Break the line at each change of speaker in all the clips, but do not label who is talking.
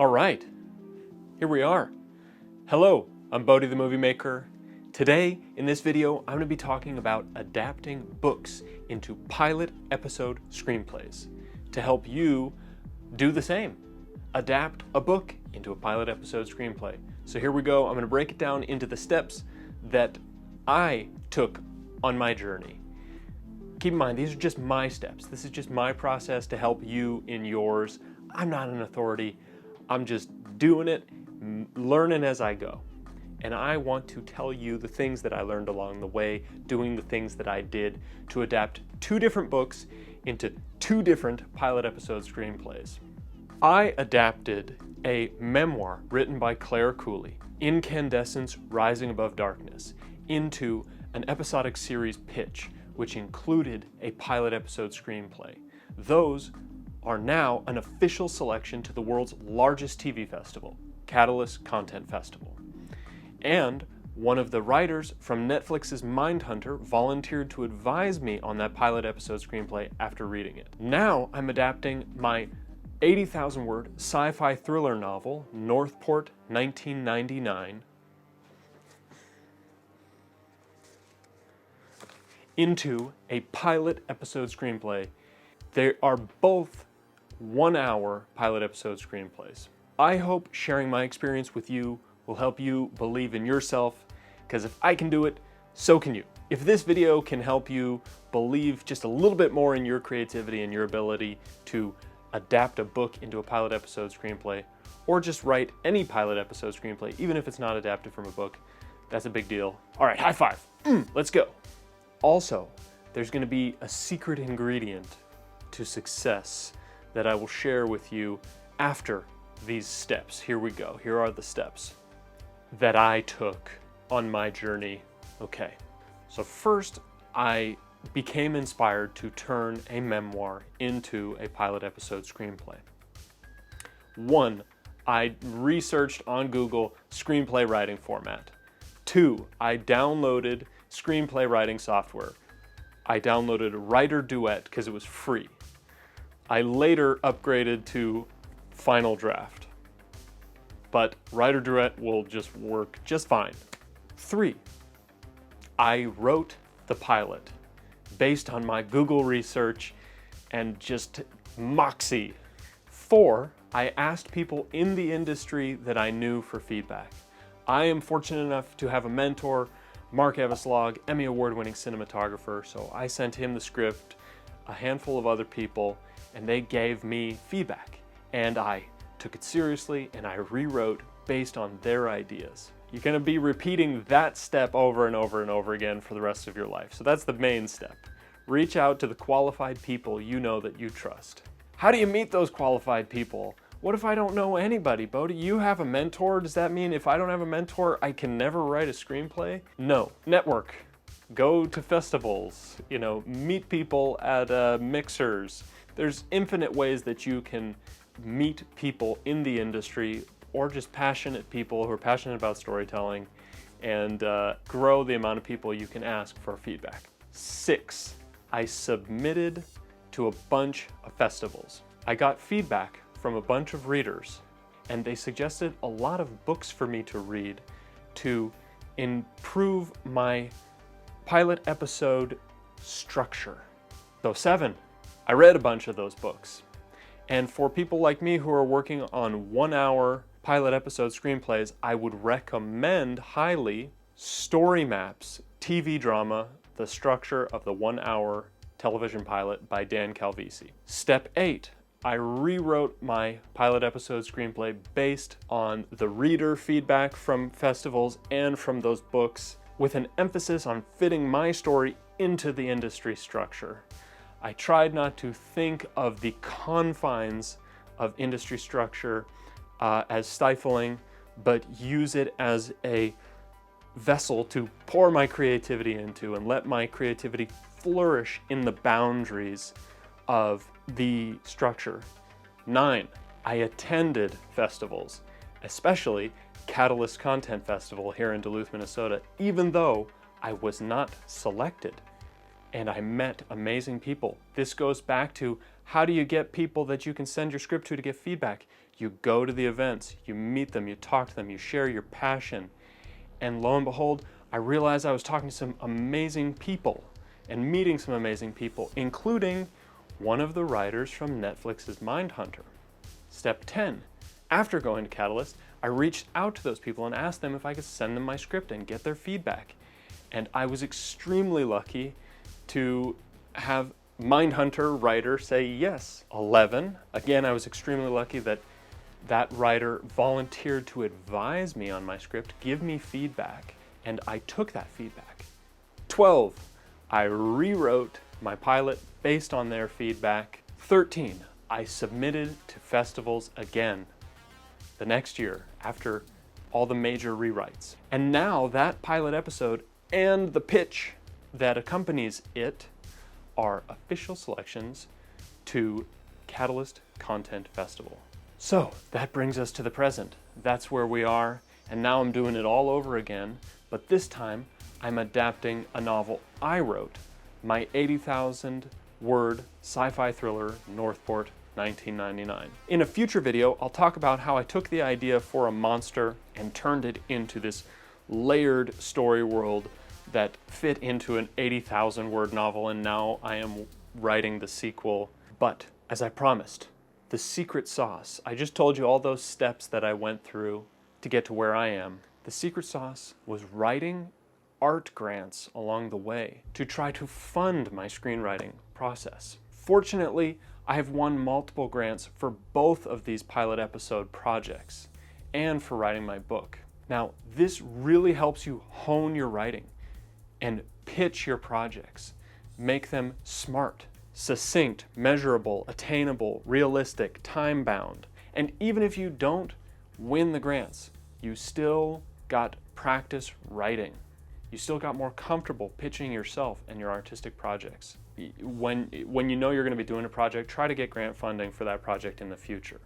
All right, here we are. Hello, I'm Bodhi the Movie Maker. Today, in this video, I'm going to be talking about adapting books into pilot episode screenplays to help you do the same. Adapt a book into a pilot episode screenplay. So here we go. I'm going to break it down into the steps that I took on my journey. Keep in mind, these are just my steps. This is just my process to help you in yours. I'm not an authority. I'm just doing it, learning as I go. And I want to tell you the things that I learned along the way, doing the things that I did to adapt two different books into two different pilot episode screenplays. I adapted a memoir written by Claire Cooley, Incandescence Rising Above Darkness, into an episodic series pitch, which included a pilot episode screenplay. Those are now an official selection to the world's largest TV festival, Catalyst Content Festival. And one of the writers from Netflix's Mindhunter volunteered to advise me on that pilot episode screenplay after reading it. Now I'm adapting my 80,000 word sci-fi thriller novel, NØRTH PØRT 1999, into a pilot episode screenplay. They are both 1 hour pilot episode screenplays. I hope sharing my experience with you will help you believe in yourself, because if I can do it, so can you. If this video can help you believe just a little bit more in your creativity and your ability to adapt a book into a pilot episode screenplay, or just write any pilot episode screenplay, even if it's not adapted from a book, that's a big deal. All right, high five. Let's go. Also, there's going to be a secret ingredient to success that I will share with you after these steps. Here we go. Here are the steps that I took on my journey. Okay, so first I became inspired to turn a memoir into a pilot episode screenplay. One, I researched on Google screenplay writing format. Two, I downloaded screenplay writing software. I downloaded Writer Duet because it was free. I later upgraded to Final Draft, but Writer Duet will just work just fine. Three, I wrote the pilot based on my Google research and just moxie. Four, I asked people in the industry that I knew for feedback. I am fortunate enough to have a mentor, Mark Eveslog, Emmy Award-winning cinematographer, so I sent him the script, a handful of other people, and they gave me feedback. And I took it seriously and I rewrote based on their ideas. You're gonna be repeating that step over and over and over again for the rest of your life. So that's the main step. Reach out to the qualified people you know that you trust. How do you meet those qualified people? What if I don't know anybody, Bodhi? You have a mentor? Does that mean if I don't have a mentor, I can never write a screenplay? No. Network. Go to festivals, meet people at mixers. There's infinite ways that you can meet people in the industry or just passionate people who are passionate about storytelling and grow the amount of people you can ask for feedback. 6, I submitted to a bunch of festivals. I got feedback from a bunch of readers, and they suggested a lot of books for me to read to improve my pilot episode structure. So 7, I read a bunch of those books. And for people like me who are working on 1 hour pilot episode screenplays, I would recommend highly Story Maps TV drama, The Structure of the 1 Hour Television Pilot by Dan Calvisi. Step 8, I rewrote my pilot episode screenplay based on the reader feedback from festivals and from those books, with an emphasis on fitting my story into the industry structure. I tried not to think of the confines of industry structure as stifling, but use it as a vessel to pour my creativity into and let my creativity flourish in the boundaries of the structure. 9, I attended festivals, especially Catalyst Content Festival here in Duluth, Minnesota, even though I was not selected. And I met amazing people. This goes back to How do you get people that you can send your script to get feedback? You go to the events, you meet them, you talk to them, you share your passion. And lo and behold, I realized I was talking to some amazing people and meeting some amazing people, including one of the writers from Netflix's Mindhunter. Step 10. After going to Catalyst, I reached out to those people and asked them if I could send them my script and get their feedback. And I was extremely lucky to have Mindhunter writer say yes. 11. Again, I was extremely lucky that that writer volunteered to advise me on my script, give me feedback, and I took that feedback. 12. I rewrote my pilot based on their feedback. 13. I submitted to festivals again the next year after all the major rewrites. And now that pilot episode and the pitch that accompanies it are official selections to Catalyst Content Festival. So that brings us to the present. That's where we are, and now I'm doing it all over again, but this time I'm adapting a novel I wrote, my 80,000 word sci-fi thriller, North Port, 1999. In a future video, I'll talk about how I took the idea for a monster and turned it into this layered story world that fit into an 80,000 word novel, and now I am writing the sequel. But as I promised, the secret sauce, I just told you all those steps that I went through to get to where I am. The secret sauce was writing art grants along the way to try to fund my screenwriting process. Fortunately, I have won multiple grants for both of these pilot episode projects and for writing my book. Now, this really helps you hone your writing and pitch your projects. Make them smart, succinct, measurable, attainable, realistic, time-bound. And even if you don't win the grants, you still got practice writing. You still got more comfortable pitching yourself and your artistic projects. When you know you're going to be doing a project, try to get grant funding for that project in the future.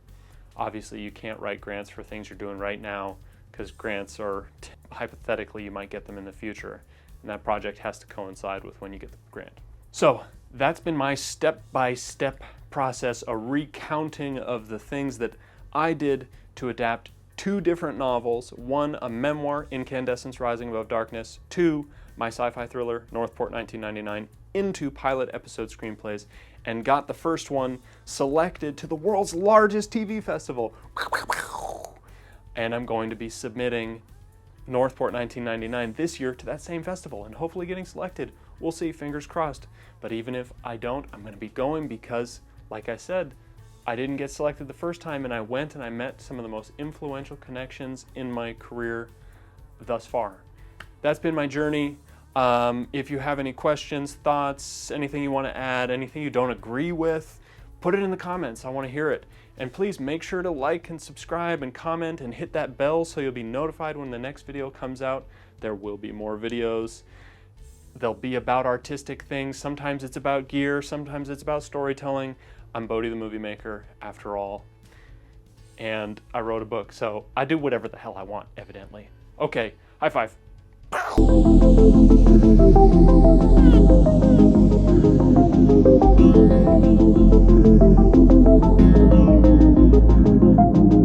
Obviously, you can't write grants for things you're doing right now because grants are, hypothetically, you might get them in the future. And that project has to coincide with when you get the grant. So that's been my step-by-step process, a recounting of the things that I did to adapt 2 different novels. 1, a memoir, Incandescence Rising Above Darkness. 2, my sci-fi thriller, North Port, 1999, into pilot episode screenplays, and got the first one selected to the world's largest TV festival. And I'm going to be submitting North Port 1999 this year to that same festival and hopefully getting selected. We'll see, fingers crossed. But even if I don't, I'm going to be going because, like I said, I didn't get selected the first time, and I went and I met some of the most influential connections in my career thus far. That's been my journey. If you have any questions, thoughts, anything you want to add, anything you don't agree with, put it in the comments. I want to hear it. And please make sure to like and subscribe and comment and hit that bell so you'll be notified when the next video comes out. There will be more videos. They'll be about artistic things. Sometimes it's about gear, sometimes it's about storytelling. I'm Bodhi the movie maker, after all. And I wrote a book, so I do whatever the hell I want, evidently. Okay, high five. Pow!